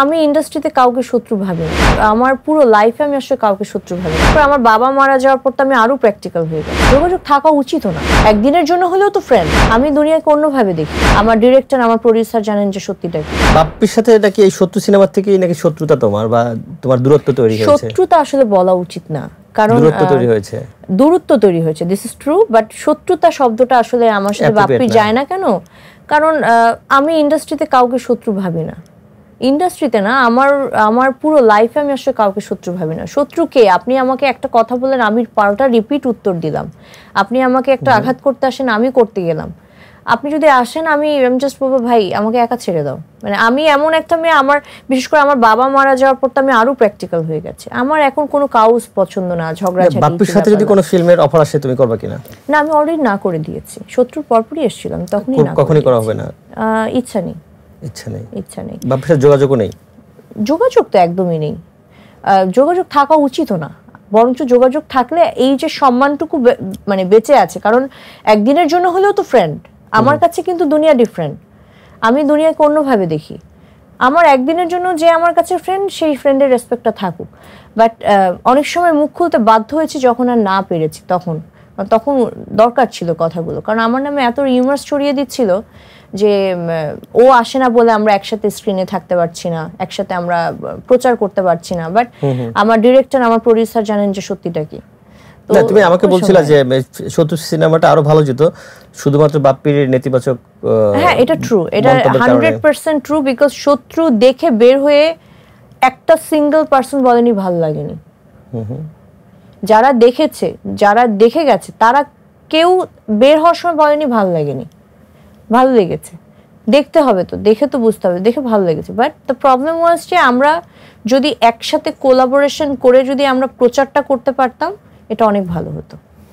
আমি ইন্ডাস্ট্রিতে কাউকে শত্রু ভাবি না। আমার পুরো লাইফে আমি আসলে কাউকে শত্রু ভাবি না। আমার বাবা মারা যাওয়ার পর তো আমি আরো প্র্যাকটিক্যাল হয়ে গেলাম। যোগাযোগ থাকা উচিত না, একদিনের জন্য হলেও তো ফ্রেন্ড। আমি দুনিয়াকে অন্যভাবে দেখি। আমার ডিরেক্টর, আমার প্রডিউসার জানেন যে সত্যিটা কি। বাপ্পির সাথে নাকি এই শত্রু সিনেমা থেকেই নাকি শত্রুতা তোমার বা তোমার দূরত্ব তৈরি হয়েছে? শত্রুতা আসলে বলা উচিত না, কারণ দূরত্ব তৈরি হয়েছে। দূরত্ব তৈরি হয়েছে, দিস ইজ ট্রু, বাট শত্রুতা শব্দটা আসলে আমার সাথে বাপ্পি যায় না কেন? কারণ আমি ইন্ডাস্ট্রিতে কাউকে শত্রু ভাবি না। ইন্ডাস্ট্রিতে না, আমার পুরো লাইফে আমি আসলে কাউকে শত্রু ভাবি না। শত্রু কে? আপনি আমাকে একটা কথা বলেন, আমি পাল্টা রিপিট উত্তর দিলাম। আপনি আমাকে একটা আঘাত করতে আসেন, আমি করতে গেলাম। আপনি যদি আসেন, আমি জাস্ট বলবো ভাই আমাকে একা ছেড়ে দাও। মানে আমি এমন একটা মেয়ে, আমার বিশেষ করে আমার বাবা মারা যাওয়ার পর তো আমি আরো প্র্যাকটিক্যাল হয়ে গেছে। আমার এখন কোনো কাউস পছন্দ না, ঝগড়াঝাটি। বাপ্পির সাথে যদি কোনো ফিল্মের অফার আসে তুমি করবে কিনা? না, আমি অলরেডি না করে দিয়েছি। শত্রুর পরপরই এসেছিলাম, তখনই না। কখনই করা হবে না? ইচ্ছা নেই। ইচ্ছা নেই। বাপ্পির সাথে যোগাযোগও নেই? যোগাযোগ তো একদমই নেই। যোগাযোগ থাকা উচিত না, বরঞ্চ যোগাযোগ থাকলে এই যে সম্মানটুকু মানে বেঁচে আছে। কারণ একদিনের জন্য হলেও তো ফ্রেন্ড। আমার কাছে কিন্তু দুনিয়া ডিফারেন্ট। আমি দুনিয়াকে অন্যভাবে দেখি। আমার একদিনের জন্য যে আমার কাছে ফ্রেন্ড, সেই ফ্রেন্ডের রেসপেক্টটা থাকুক। বাট অনেক সময় মুখ খুলতে বাধ্য হয়েছি যখন আর না পেরেছি, তখন দরকার ছিল কথাগুলো। কারণ আমার নামে এত রিউমার্স ছড়িয়ে দিচ্ছিল যে ও আসে না বলে আমরা একসাথে স্ক্রিনে থাকতে পারছি না, একসাথে আমরা প্রচার করতে পারছি না। বাট আমার ডিরেক্টর, আমার প্রডিউসার জানেন যে সত্যিটা কি। না, তুমি আমাকে বলছিলা যে শত্রু সিনেমাটা আরো ভালো যেত শুধুমাত্র বাপ্পির নেতিবাচক। হ্যাঁ, এটা ট্রু, এটা 100% ট্রু। বিকজ শত্রু দেখে বের হয়ে একটা সিঙ্গেল পার্সন বলেনি ভালো লাগেনি। যারা দেখেছে, যারা দেখে গেছে, তারা কেউ বের হওয়ার সময় বলেনি ভালো লাগেনি। ভালো লেগেছে, দেখতে হবে তো, দেখে তো বুঝতে হবে, দেখে ভালো লেগেছে। বাট দ্য প্রবলেম ওয়াজ যে আমরা যদি একসাথে কোলাবোরেশন করে যদি আমরা প্রচারটা করতে পারতাম, এটা অনেক ভালো হতো।